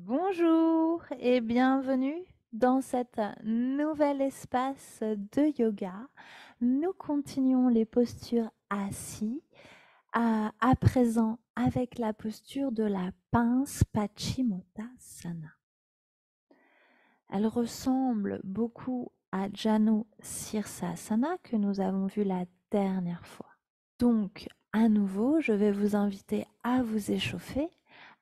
Bonjour et bienvenue dans cet nouvel espace de yoga. Nous continuons les postures assis, à présent avec la posture de la pince Paschimottanasana. Elle ressemble beaucoup à Janu Sirsasana que nous avons vu la dernière fois. Donc, à nouveau, je vais vous inviter à vous échauffer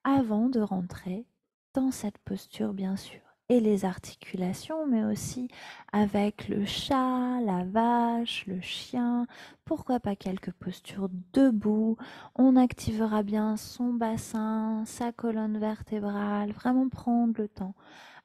avant de rentrer dans cette posture, bien sûr. Et les articulations, mais aussi avec le chat, la vache, le chien, pourquoi pas quelques postures debout. On activera bien son bassin, sa colonne vertébrale, vraiment prendre le temps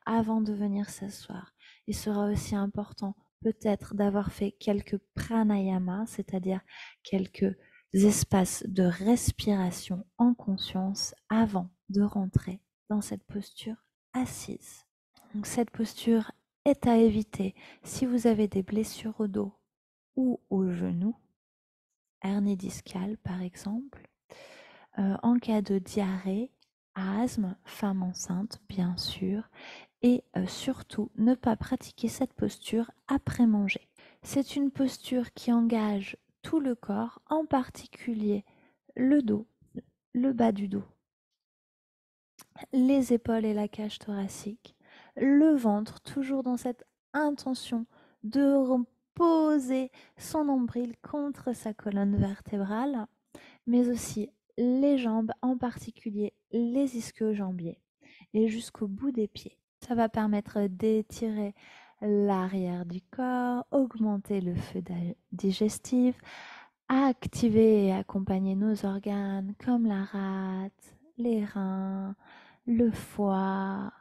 avant de venir s'asseoir. Il sera aussi important peut-être d'avoir fait quelques pranayama, c'est-à-dire quelques espaces de respiration en conscience avant de rentrer dans cette posture assise. Donc cette posture est à éviter si vous avez des blessures au dos ou au genou, hernie discale par exemple, en cas de diarrhée, asthme, femme enceinte bien sûr, et surtout ne pas pratiquer cette posture après manger. C'est une posture qui engage tout le corps, en particulier le dos, le bas du dos, les épaules et la cage thoracique, le ventre, toujours dans cette intention de poser son nombril contre sa colonne vertébrale, mais aussi les jambes, en particulier les ischio-jambiers, et jusqu'au bout des pieds. Ça va permettre d'étirer l'arrière du corps, augmenter le feu digestif, activer et accompagner nos organes comme la rate, les reins, le foie.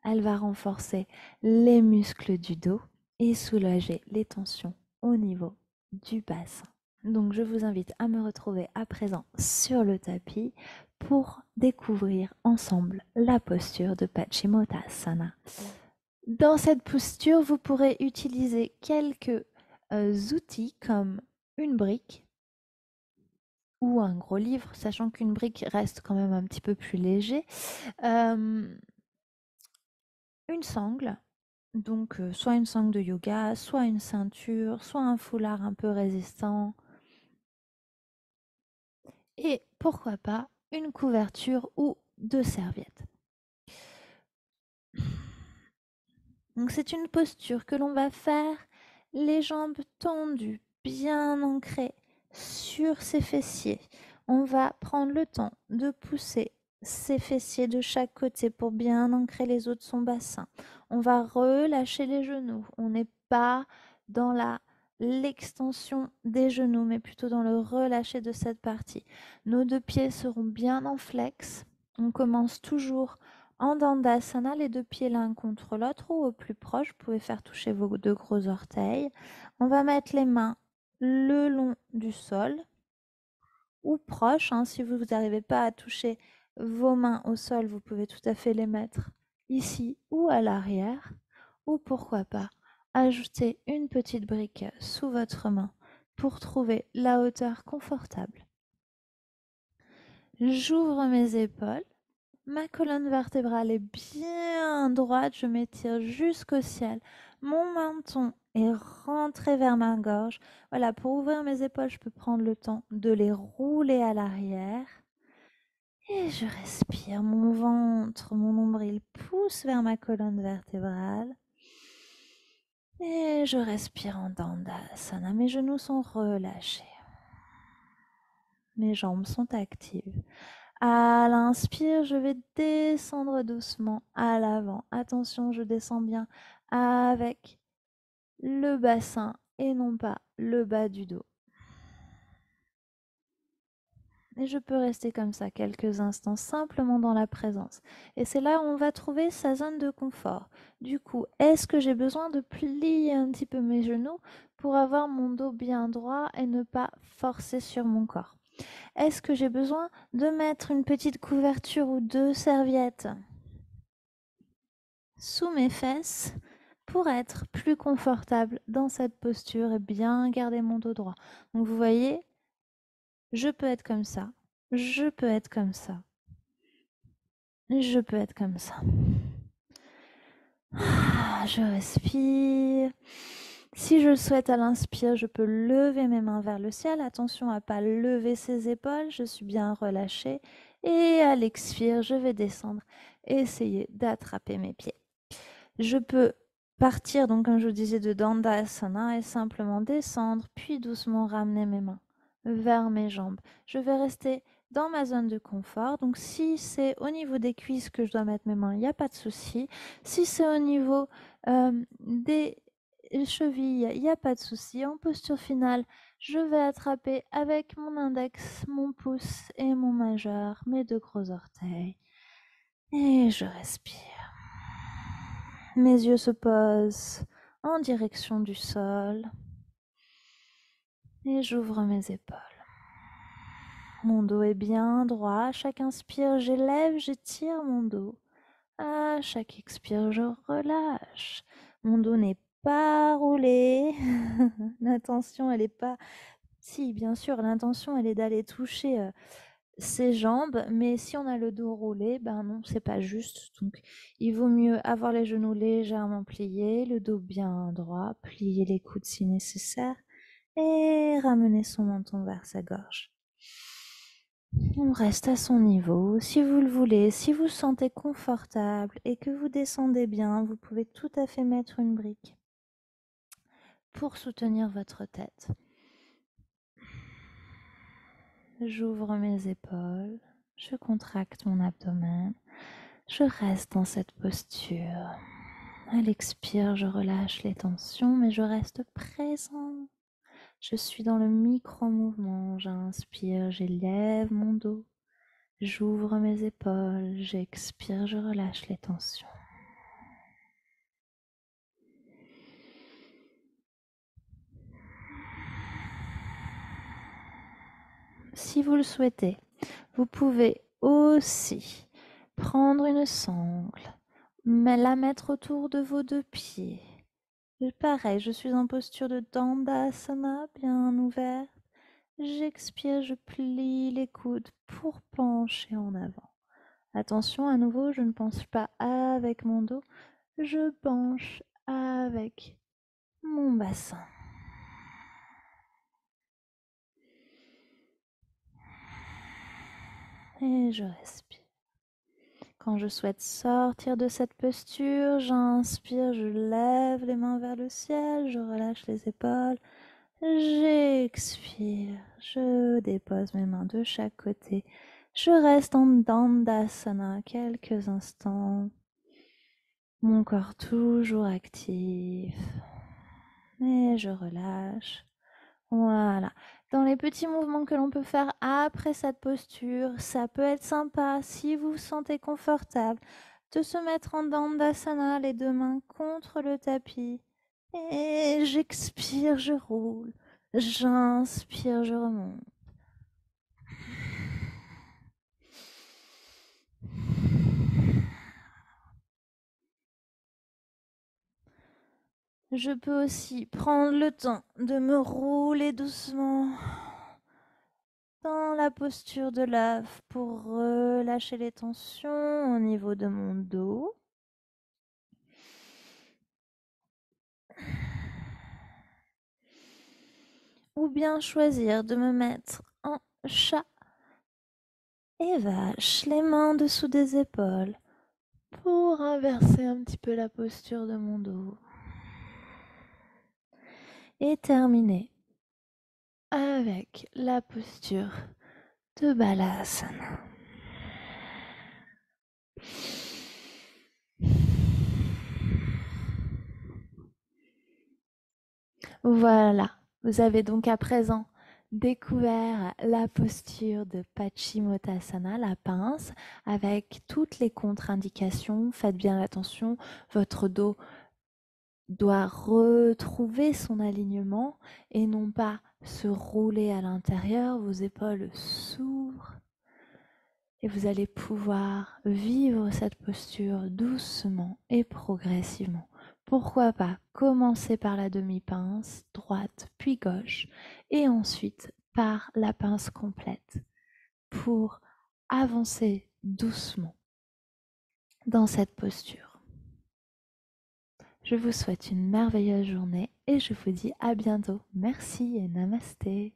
Elle va renforcer les muscles du dos et soulager les tensions au niveau du bassin. Donc je vous invite à me retrouver à présent sur le tapis pour découvrir ensemble la posture de Paschimottanasana. Dans cette posture, vous pourrez utiliser quelques outils comme une brique ou un gros livre, sachant qu'une brique reste quand même un petit peu plus léger. Une sangle, donc soit une sangle de yoga, soit une ceinture, soit un foulard un peu résistant. Et pourquoi pas une couverture ou deux serviettes. Donc c'est une posture que l'on va faire les jambes tendues, bien ancrées sur ses fessiers. On va prendre le temps de pousser ses fessiers de chaque côté pour bien ancrer les os de son bassin. On va relâcher les genoux. On n'est pas dans l'extension des genoux, mais plutôt dans le relâcher de cette partie. Nos deux pieds seront bien en flex. On commence toujours en Dandasana, les deux pieds l'un contre l'autre ou au plus proche, vous pouvez faire toucher vos deux gros orteils. On va mettre les mains le long du sol ou proche. Si vous n'arrivez pas à toucher vos mains au sol, vous pouvez tout à fait les mettre ici ou à l'arrière. Ou pourquoi pas ajouter une petite brique sous votre main pour trouver la hauteur confortable. J'ouvre mes épaules. Ma colonne vertébrale est bien droite, je m'étire jusqu'au ciel. Mon menton est rentré vers ma gorge. Voilà, pour ouvrir mes épaules, je peux prendre le temps de les rouler à l'arrière. Et je respire. Mon ventre, mon nombril pousse vers ma colonne vertébrale. Et je respire en Dandasana. Mes genoux sont relâchés. Mes jambes sont actives. À l'inspire, je vais descendre doucement à l'avant. Attention, je descends bien avec le bassin et non pas le bas du dos. Et je peux rester comme ça quelques instants, simplement dans la présence. Et c'est là où on va trouver sa zone de confort. Du coup, est-ce que j'ai besoin de plier un petit peu mes genoux pour avoir mon dos bien droit et ne pas forcer sur mon corps? Est-ce que j'ai besoin de mettre une petite couverture ou deux serviettes sous mes fesses pour être plus confortable dans cette posture et bien garder mon dos droit? Donc vous voyez, je peux être comme ça, je peux être comme ça. Je peux être comme ça. Je respire. Si je le souhaite à l'inspire, je peux lever mes mains vers le ciel. Attention à ne pas lever ses épaules. Je suis bien relâchée. Et à l'expire, je vais descendre et essayer d'attraper mes pieds. Je peux partir, donc comme je vous disais, de Dandasana et simplement descendre, puis doucement ramener mes mains vers mes jambes. Je vais rester dans ma zone de confort. Donc si c'est au niveau des cuisses que je dois mettre mes mains, il n'y a pas de souci. Si c'est au niveau des chevilles, il n'y a pas de souci. En posture finale, je vais attraper avec mon index, mon pouce et mon majeur, mes deux gros orteils. Et je respire. Mes yeux se posent en direction du sol et j'ouvre mes épaules. Mon dos est bien droit. À chaque inspire, j'élève, j'étire mon dos. À chaque expire, je relâche. Mon dos n'est pas roulé. L'intention, elle n'est pas... Si, bien sûr, l'intention, elle est d'aller toucher ses jambes, mais si on a le dos roulé, ben non, c'est pas juste. Donc, il vaut mieux avoir les genoux légèrement pliés, le dos bien droit, plier les coudes si nécessaire et ramener son menton vers sa gorge. On reste à son niveau. Si vous le voulez, si vous vous sentez confortable et que vous descendez bien, vous pouvez tout à fait mettre une brique pour soutenir votre tête. J'ouvre mes épaules, je contracte mon abdomen, je reste dans cette posture. À l'expire, je relâche les tensions, mais je reste présent. Je suis dans le micro-mouvement. J'inspire, j'élève mon dos. J'ouvre mes épaules, j'expire, je relâche les tensions. Si vous le souhaitez, vous pouvez aussi prendre une sangle, mais la mettre autour de vos deux pieds. Pareil, je suis en posture de Dandasana, bien ouverte. J'expire, je plie les coudes pour pencher en avant. Attention, à nouveau, je ne penche pas avec mon dos, je penche avec mon bassin. Et je respire. Quand je souhaite sortir de cette posture, j'inspire, je lève les mains vers le ciel, je relâche les épaules. J'expire, je dépose mes mains de chaque côté. Je reste en Dandasana quelques instants. Mon corps toujours actif. Et je relâche. Voilà. Dans les petits mouvements que l'on peut faire après cette posture, ça peut être sympa si vous vous sentez confortable de se mettre en Dandasana, les deux mains contre le tapis. Et j'expire, je roule. J'inspire, je remonte. Je peux aussi prendre le temps de me rouler doucement dans la posture de l'œuf pour relâcher les tensions au niveau de mon dos. Ou bien choisir de me mettre en chat et vache, les mains dessous des épaules pour inverser un petit peu la posture de mon dos. Et terminer avec la posture de Balasana. Voilà, vous avez donc à présent découvert la posture de Paschimottanasana, la pince, avec toutes les contre-indications. Faites bien attention, votre dos doit retrouver son alignement et non pas se rouler à l'intérieur. Vos épaules s'ouvrent et vous allez pouvoir vivre cette posture doucement et progressivement. Pourquoi pas commencer par la demi-pince, droite puis gauche, et ensuite par la pince complète pour avancer doucement dans cette posture. Je vous souhaite une merveilleuse journée et je vous dis à bientôt. Merci et namasté.